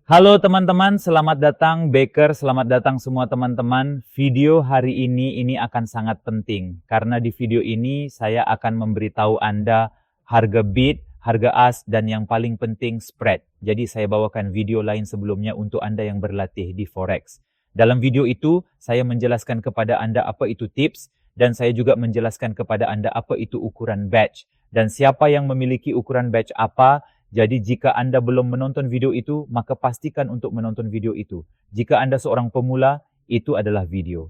Halo teman-teman, selamat datang Baker, selamat datang semua teman-teman. Video hari ini akan sangat penting karena di video ini saya akan memberitahu Anda harga bid, harga as, dan yang paling penting spread. Jadi saya bawakan video lain sebelumnya untuk Anda yang berlatih di Forex. Dalam video itu saya menjelaskan kepada Anda apa itu tips dan saya juga menjelaskan kepada Anda apa itu ukuran batch dan siapa yang memiliki ukuran batch apa. Jadi jika Anda belum menonton video itu, maka pastikan untuk menonton video itu. Jika Anda seorang pemula, itu adalah video.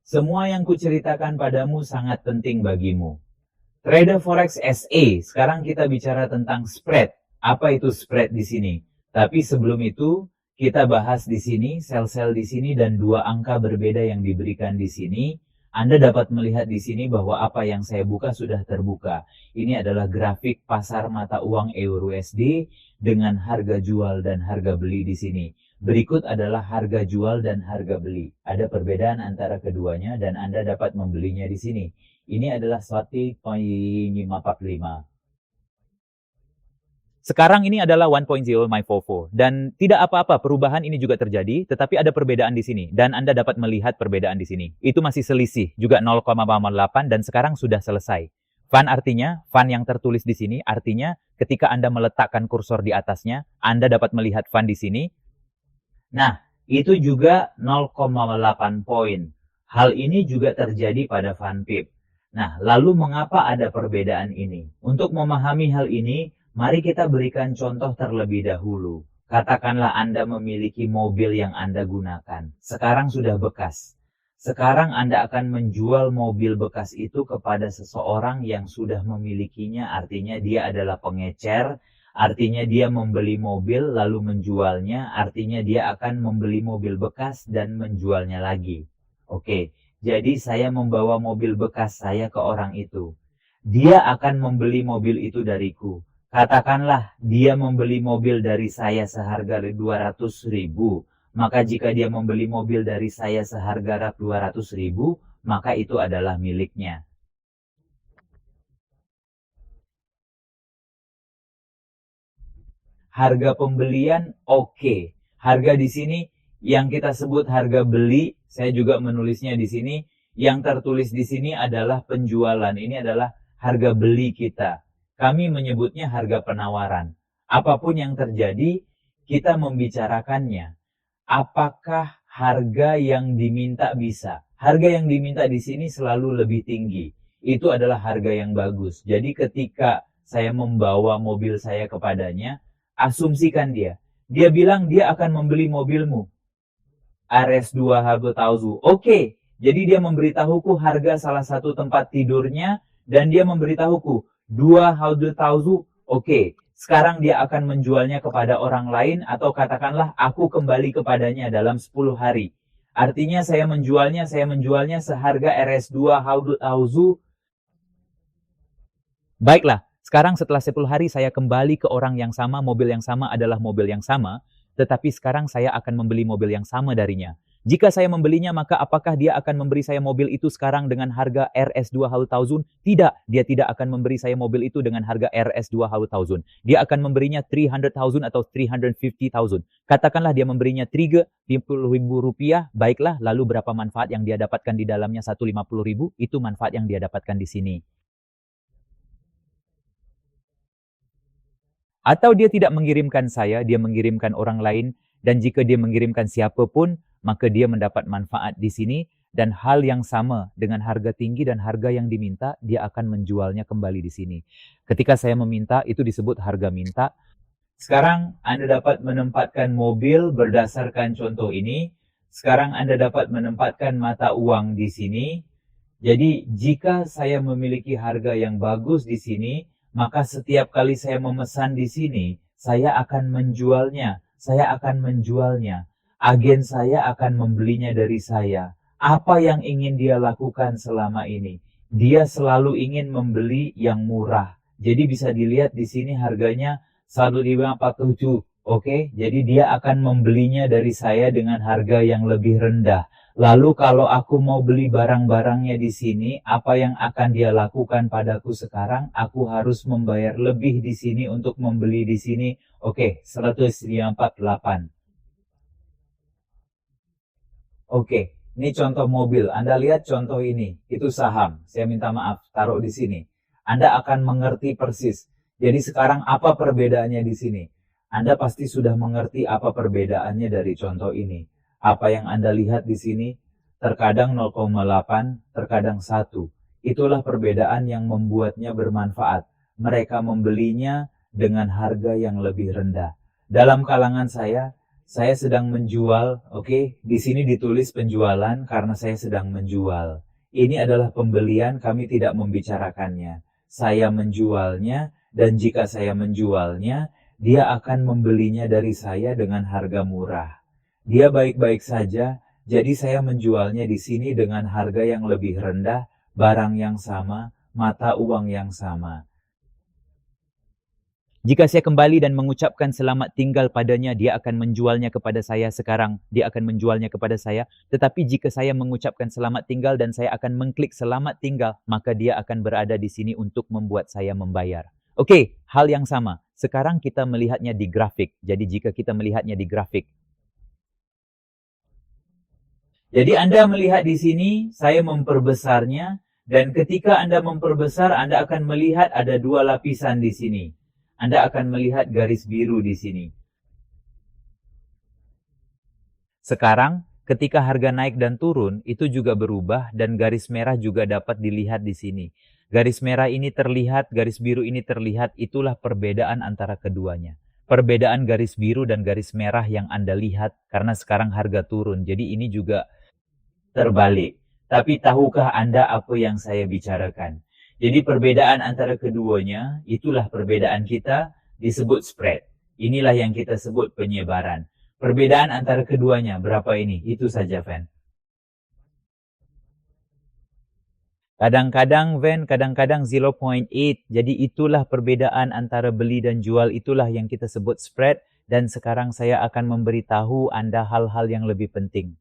Semua yang kuceritakan padamu sangat penting bagimu. Trader Forex SA, sekarang kita bicara tentang spread. Apa itu spread di sini? Tapi sebelum itu, kita bahas di sini, sel-sel di sini dan dua angka berbeda yang diberikan di sini. Anda dapat melihat di sini bahwa apa yang saya buka sudah terbuka. Ini adalah grafik pasar mata uang Euro USD dengan harga jual dan harga beli di sini. Berikut adalah harga jual dan harga beli. Ada perbedaan antara keduanya dan Anda dapat membelinya di sini. Ini adalah 1.545. Sekarang ini adalah 1.0 MyFofo dan tidak apa-apa perubahan ini juga terjadi, tetapi ada perbedaan di sini dan Anda dapat melihat perbedaan di sini. Itu masih selisih juga 0,8 dan sekarang sudah selesai. Fan artinya, fan yang tertulis di sini artinya ketika Anda meletakkan kursor di atasnya, Anda dapat melihat fan di sini. Nah, itu juga 0,8 poin. Hal ini juga terjadi pada fan pip. Nah, lalu mengapa ada perbedaan ini? Untuk memahami hal ini, mari kita berikan contoh terlebih dahulu. Katakanlah Anda memiliki mobil yang Anda gunakan. Sekarang sudah bekas. Sekarang Anda akan menjual mobil bekas itu kepada seseorang yang sudah memilikinya, artinya dia adalah pengecer, artinya dia membeli mobil lalu menjualnya, artinya dia akan membeli mobil bekas dan menjualnya lagi. Oke, jadi saya membawa mobil bekas saya ke orang itu. Dia akan membeli mobil itu dariku. Katakanlah dia membeli mobil dari saya seharga 200.000, maka jika dia membeli mobil dari saya seharga 200.000, maka itu adalah miliknya. Harga pembelian oke. Harga di sini yang kita sebut harga beli, saya juga menulisnya di sini. Yang tertulis di sini adalah penjualan. Ini adalah harga beli kita. Kami menyebutnya harga penawaran. Apapun yang terjadi, kita membicarakannya. Apakah harga yang diminta bisa? Harga yang diminta di sini selalu lebih tinggi. Itu adalah harga yang bagus. Jadi ketika saya membawa mobil saya kepadanya, asumsikan dia. Dia bilang dia akan membeli mobilmu. RS2 harga tauzu. Oke, jadi dia memberitahuku harga salah satu tempat tidurnya dan dia memberitahuku 200.000. Oke, sekarang dia akan menjualnya kepada orang lain atau katakanlah aku kembali kepadanya dalam 10 hari. Artinya saya menjualnya seharga RS2 harga. Baiklah, sekarang setelah 10 hari saya kembali ke orang yang sama, mobil yang sama adalah mobil yang sama, tetapi sekarang saya akan membeli mobil yang sama darinya. Jika saya membelinya, maka apakah dia akan memberi saya mobil itu sekarang dengan harga RS2 1000? Tidak, dia tidak akan memberi saya mobil itu dengan harga RS2 1000. Dia akan memberinya 300.000 atau 350.000. Katakanlah dia memberinya 30.000 rupiah, baiklah, lalu berapa manfaat yang dia dapatkan di dalamnya 150.000? Itu manfaat yang dia dapatkan di sini. Atau dia tidak mengirimkan saya, dia mengirimkan orang lain, dan jika dia mengirimkan siapapun, maka dia mendapat manfaat di sini, dan hal yang sama dengan harga tinggi dan harga yang diminta, dia akan menjualnya kembali di sini. Ketika saya meminta, itu disebut harga minta. Sekarang Anda dapat menempatkan mobil berdasarkan contoh ini. Sekarang Anda dapat menempatkan mata uang di sini. Jadi jika saya memiliki harga yang bagus di sini, maka setiap kali saya memesan di sini, saya akan menjualnya. Agen saya akan membelinya dari saya. Apa yang ingin dia lakukan selama ini? Dia selalu ingin membeli yang murah. Jadi bisa dilihat di sini harganya 1.547. Oke, jadi dia akan membelinya dari saya dengan harga yang lebih rendah. Lalu kalau aku mau beli barang-barangnya di sini, apa yang akan dia lakukan padaku sekarang? Aku harus membayar lebih di sini untuk membeli di sini. Oke, 158. Oke, ini contoh mobil. Anda lihat contoh ini. Itu saham. Saya minta maaf, taruh di sini. Anda akan mengerti persis. Jadi sekarang apa perbedaannya di sini? Anda pasti sudah mengerti apa perbedaannya dari contoh ini. Apa yang Anda lihat di sini, terkadang 0,8, terkadang 1. Itulah perbedaan yang membuatnya bermanfaat. Mereka membelinya dengan harga yang lebih rendah. Dalam kalangan saya sedang menjual, oke? Di sini ditulis penjualan karena saya sedang menjual. Ini adalah pembelian, kami tidak membicarakannya. Saya menjualnya, dan jika saya menjualnya, dia akan membelinya dari saya dengan harga murah. Dia baik-baik saja, jadi saya menjualnya di sini dengan harga yang lebih rendah, barang yang sama, mata uang yang sama. Jika saya kembali dan mengucapkan selamat tinggal padanya, dia akan menjualnya kepada saya sekarang. Dia akan menjualnya kepada saya. Tetapi jika saya mengucapkan selamat tinggal dan saya akan mengklik selamat tinggal, maka dia akan berada di sini untuk membuat saya membayar. Oke, hal yang sama. Sekarang kita melihatnya di grafik. Jadi jika kita melihatnya di grafik. Jadi Anda melihat di sini, saya memperbesarnya. Dan ketika Anda memperbesar, Anda akan melihat ada dua lapisan di sini. Anda akan melihat garis biru di sini. Sekarang, ketika harga naik dan turun, itu juga berubah dan garis merah juga dapat dilihat di sini. Garis merah ini terlihat, garis biru ini terlihat, itulah perbedaan antara keduanya. Perbedaan garis biru dan garis merah yang Anda lihat karena sekarang harga turun. Jadi ini juga terbalik. Tapi tahukah Anda apa yang saya bicarakan? Jadi perbedaan antara keduanya, itulah perbedaan kita disebut spread. Inilah yang kita sebut penyebaran. Perbedaan antara keduanya, berapa ini? Itu saja, Van. Kadang-kadang, Van, kadang-kadang 0.8. Jadi itulah perbedaan antara beli dan jual, itulah yang kita sebut spread. Dan sekarang saya akan memberitahu Anda hal-hal yang lebih penting.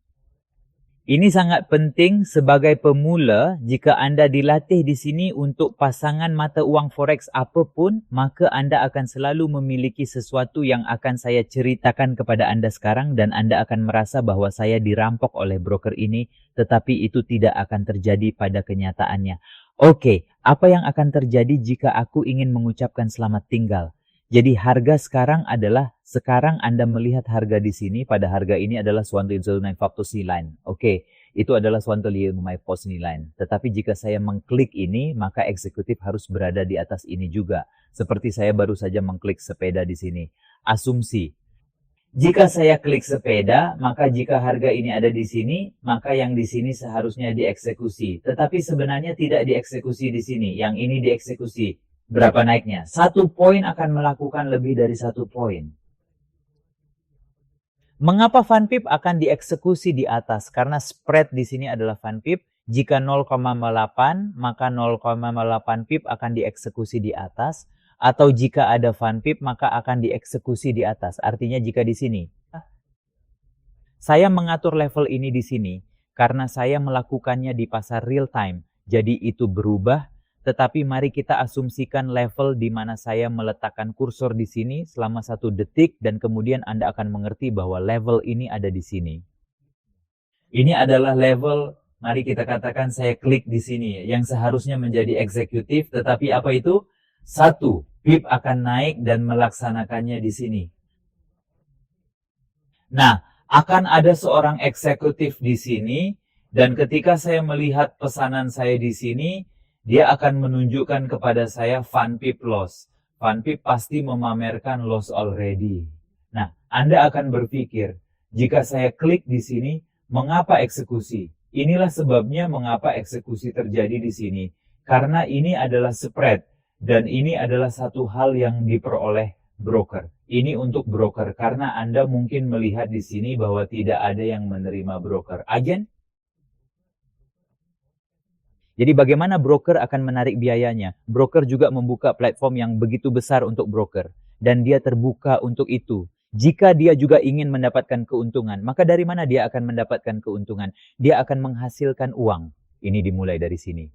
Ini sangat penting sebagai pemula. Jika Anda dilatih di sini untuk pasangan mata uang forex apapun, maka Anda akan selalu memiliki sesuatu yang akan saya ceritakan kepada Anda sekarang dan Anda akan merasa bahwa saya dirampok oleh broker ini, tetapi itu tidak akan terjadi pada kenyataannya. Oke, apa yang akan terjadi jika aku ingin mengucapkan selamat tinggal? Jadi harga sekarang adalah, sekarang Anda melihat harga di sini, pada harga ini adalah 109 factory line. Oke, itu adalah 105 post line. Tetapi jika saya mengklik ini, maka eksekutif harus berada di atas ini juga. Seperti saya baru saja mengklik sepeda di sini. Asumsi. Jika saya klik sepeda, maka jika harga ini ada di sini, maka yang di sini seharusnya dieksekusi. Tetapi sebenarnya tidak dieksekusi di sini. Yang ini dieksekusi. Berapa naiknya? 1 poin akan melakukan lebih dari 1 poin. Mengapa FunPip akan dieksekusi di atas? Karena spread di sini adalah FunPip. Jika 0,8, maka 0,8 pip akan dieksekusi di atas. Atau jika ada FunPip, maka akan dieksekusi di atas. Artinya jika di sini. Saya mengatur level ini di sini karena saya melakukannya di pasar real time. Jadi itu berubah. Tetapi mari kita asumsikan level di mana saya meletakkan kursor di sini selama 1 detik dan kemudian Anda akan mengerti bahwa level ini ada di sini. Ini adalah level, mari kita katakan saya klik di sini yang seharusnya menjadi eksekutif, tetapi apa itu? 1 pip akan naik dan melaksanakannya di sini. Nah, akan ada seorang eksekutif di sini dan ketika saya melihat pesanan saya di sini, dia akan menunjukkan kepada saya FunPip loss. FunPip pasti memamerkan loss already. Nah, Anda akan berpikir, jika saya klik di sini, mengapa eksekusi? Inilah sebabnya mengapa eksekusi terjadi di sini. Karena ini adalah spread. Dan ini adalah satu hal yang diperoleh broker. Ini untuk broker. Karena Anda mungkin melihat di sini bahwa tidak ada yang menerima broker. Agen? Jadi bagaimana broker akan menarik biayanya? Broker juga membuka platform yang begitu besar untuk broker. Dan dia terbuka untuk itu. Jika dia juga ingin mendapatkan keuntungan, maka dari mana dia akan mendapatkan keuntungan? Dia akan menghasilkan uang. Ini dimulai dari sini.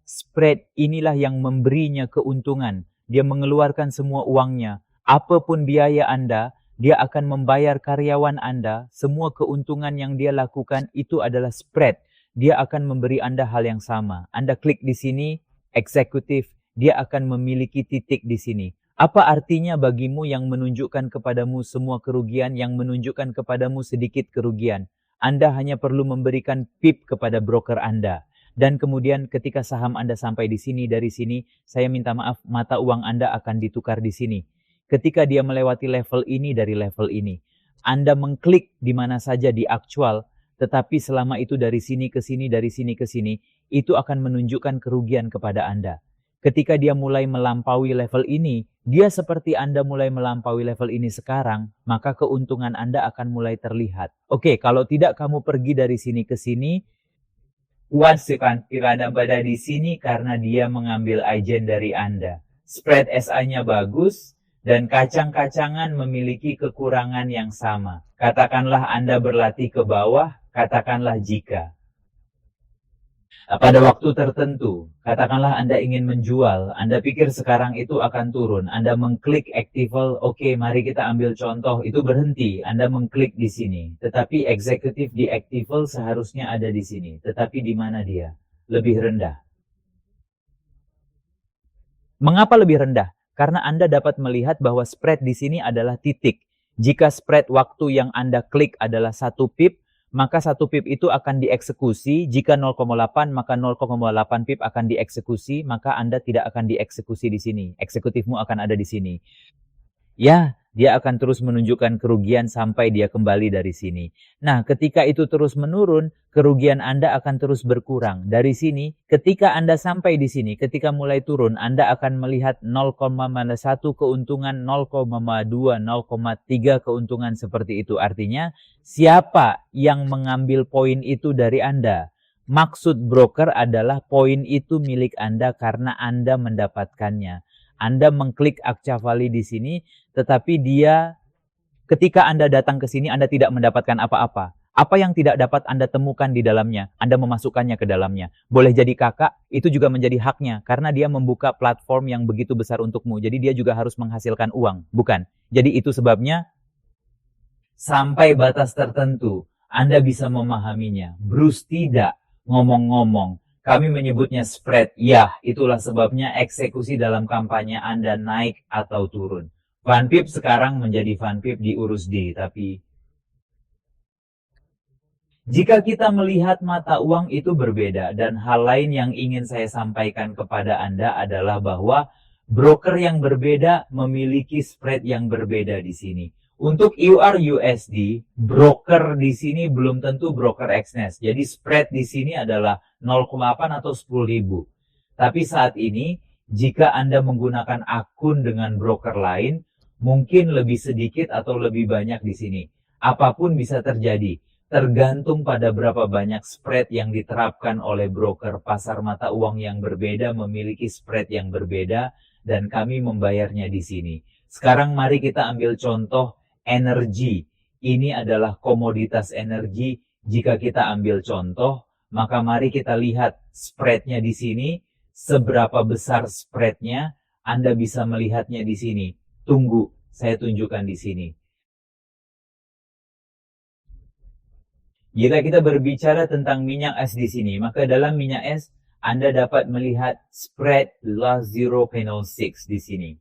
Spread inilah yang memberinya keuntungan. Dia mengeluarkan semua uangnya. Apapun biaya Anda, dia akan membayar karyawan Anda, semua keuntungan yang dia lakukan itu adalah spread. Dia akan memberi Anda hal yang sama. Anda klik di sini, eksekutif, dia akan memiliki titik di sini. Apa artinya bagimu yang menunjukkan kepadamu semua kerugian, yang menunjukkan kepadamu sedikit kerugian? Anda hanya perlu memberikan PIP kepada broker Anda. Dan kemudian ketika saham Anda sampai di sini, dari sini, saya minta maaf, mata uang Anda akan ditukar di sini. Ketika dia melewati level ini dari level ini, Anda mengklik di mana saja di aktual, tetapi selama itu dari sini ke sini, dari sini ke sini, itu akan menunjukkan kerugian kepada Anda. Ketika dia mulai melampaui level ini, dia seperti Anda mulai melampaui level ini sekarang, maka keuntungan Anda akan mulai terlihat. Oke, kalau tidak kamu pergi dari sini ke sini, wajiban kirana berada di sini karena dia mengambil agen dari Anda. Spread SA-nya bagus, dan kacang-kacangan memiliki kekurangan yang sama. Katakanlah Anda berlatih ke bawah, katakanlah jika. Pada waktu tertentu, katakanlah Anda ingin menjual, Anda pikir sekarang itu akan turun, Anda mengklik Actival, oke, mari kita ambil contoh, itu berhenti, Anda mengklik di sini. Tetapi eksekutif di Actival seharusnya ada di sini, tetapi di mana dia? Lebih rendah. Mengapa lebih rendah? Karena Anda dapat melihat bahwa spread di sini adalah titik. Jika spread waktu yang Anda klik adalah 1 pip, maka 1 pip itu akan dieksekusi. Jika 0,8, maka 0,8 pip akan dieksekusi, maka Anda tidak akan dieksekusi di sini. Eksekutifmu akan ada di sini. Ya, dia akan terus menunjukkan kerugian sampai dia kembali dari sini. Nah, ketika itu terus menurun, kerugian Anda akan terus berkurang. Dari sini, ketika Anda sampai di sini, ketika mulai turun, Anda akan melihat 0,1 keuntungan, 0,2, 0,3 keuntungan seperti itu. Artinya, siapa yang mengambil poin itu dari Anda? Maksud broker adalah poin itu milik Anda karena Anda mendapatkannya. Anda mengklik Akcavali di sini, tetapi dia ketika Anda datang ke sini, Anda tidak mendapatkan apa-apa. Apa yang tidak dapat Anda temukan di dalamnya, Anda memasukkannya ke dalamnya. Boleh jadi kakak, itu juga menjadi haknya, karena dia membuka platform yang begitu besar untukmu. Jadi dia juga harus menghasilkan uang, bukan? Jadi itu sebabnya, sampai batas tertentu, Anda bisa memahaminya. Bruce tidak ngomong-ngomong. Kami menyebutnya spread. Ya, itulah sebabnya eksekusi dalam kampanye Anda naik atau turun. Van Pip sekarang menjadi Van Pip diurus di, tapi jika kita melihat mata uang itu berbeda, dan hal lain yang ingin saya sampaikan kepada Anda adalah bahwa broker yang berbeda memiliki spread yang berbeda di sini. Untuk EUR/USD, broker di sini belum tentu broker Exness. Jadi spread di sini adalah 0,8 atau 10.000. Tapi saat ini, jika Anda menggunakan akun dengan broker lain, mungkin lebih sedikit atau lebih banyak di sini. Apapun bisa terjadi. Tergantung pada berapa banyak spread yang diterapkan oleh broker. Pasar mata uang yang berbeda memiliki spread yang berbeda, dan kami membayarnya di sini. Sekarang mari kita ambil contoh energi. Ini adalah komoditas energi. Jika kita ambil contoh, maka mari kita lihat spreadnya di sini. Seberapa besar spreadnya, Anda bisa melihatnya di sini. Tunggu, saya tunjukkan di sini. Jika kita berbicara tentang minyak es di sini, maka dalam minyak es, Anda dapat melihat spread last 0.06 di sini.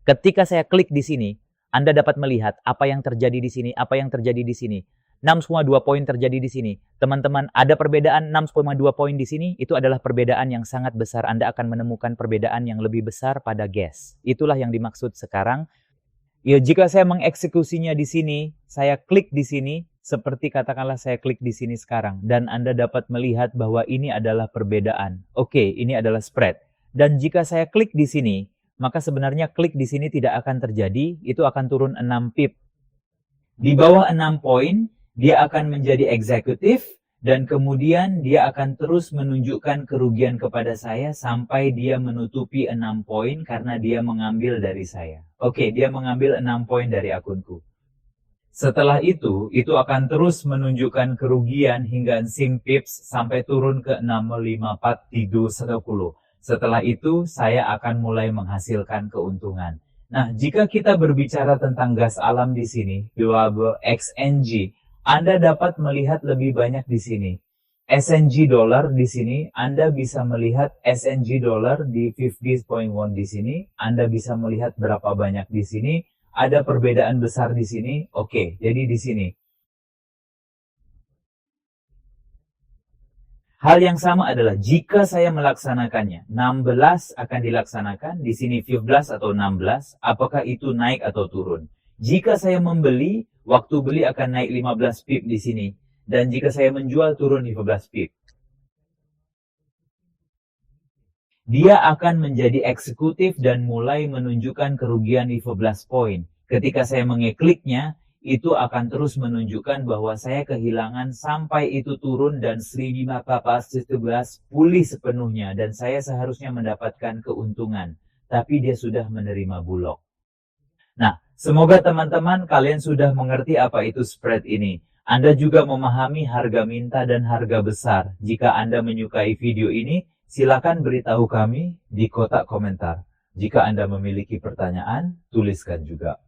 Ketika saya klik di sini, Anda dapat melihat apa yang terjadi di sini, apa yang terjadi di sini. 6,2 poin terjadi di sini. Teman-teman, ada perbedaan 6,2 poin di sini, itu adalah perbedaan yang sangat besar. Anda akan menemukan perbedaan yang lebih besar pada gas. Itulah yang dimaksud sekarang. Ya, jika saya mengeksekusinya di sini, saya klik di sini, seperti katakanlah saya klik di sini sekarang, dan Anda dapat melihat bahwa ini adalah perbedaan. Oke, ini adalah spread. Dan jika saya klik di sini, maka sebenarnya klik di sini tidak akan terjadi, itu akan turun 6 pip. Di bawah 6 poin, dia akan menjadi eksekutif, dan kemudian dia akan terus menunjukkan kerugian kepada saya sampai dia menutupi 6 poin karena dia mengambil dari saya. Oke, dia mengambil 6 poin dari akunku. Setelah itu akan terus menunjukkan kerugian hingga 6 pips sampai turun ke 6,54,310. Setelah itu, saya akan mulai menghasilkan keuntungan. Nah, jika kita berbicara tentang gas alam di sini, XNG, Anda dapat melihat lebih banyak di sini. SNG dollar di sini, Anda bisa melihat SNG dollar di 50.1 di sini, Anda bisa melihat berapa banyak di sini, ada perbedaan besar di sini. Oke, jadi di sini. Hal yang sama adalah jika saya melaksanakannya, 16 akan dilaksanakan, di sini 15 atau 16, apakah itu naik atau turun. Jika saya membeli, waktu beli akan naik 15 pip di sini. Dan jika saya menjual, turun 15 pip. Dia akan menjadi eksekutif dan mulai menunjukkan kerugian 15 poin. Ketika saya mengekliknya, itu akan terus menunjukkan bahwa saya kehilangan sampai itu turun dan 1517 pulih sepenuhnya dan saya seharusnya mendapatkan keuntungan. Tapi dia sudah menerima bulog. Nah, semoga teman-teman kalian sudah mengerti apa itu spread ini. Anda juga memahami harga minta dan harga besar. Jika Anda menyukai video ini, silakan beritahu kami di kotak komentar. Jika Anda memiliki pertanyaan, tuliskan juga.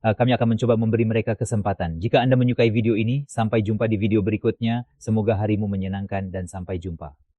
Kami akan mencoba memberi mereka kesempatan. Jika Anda menyukai video ini, sampai jumpa di video berikutnya. Semoga harimu menyenangkan dan sampai jumpa.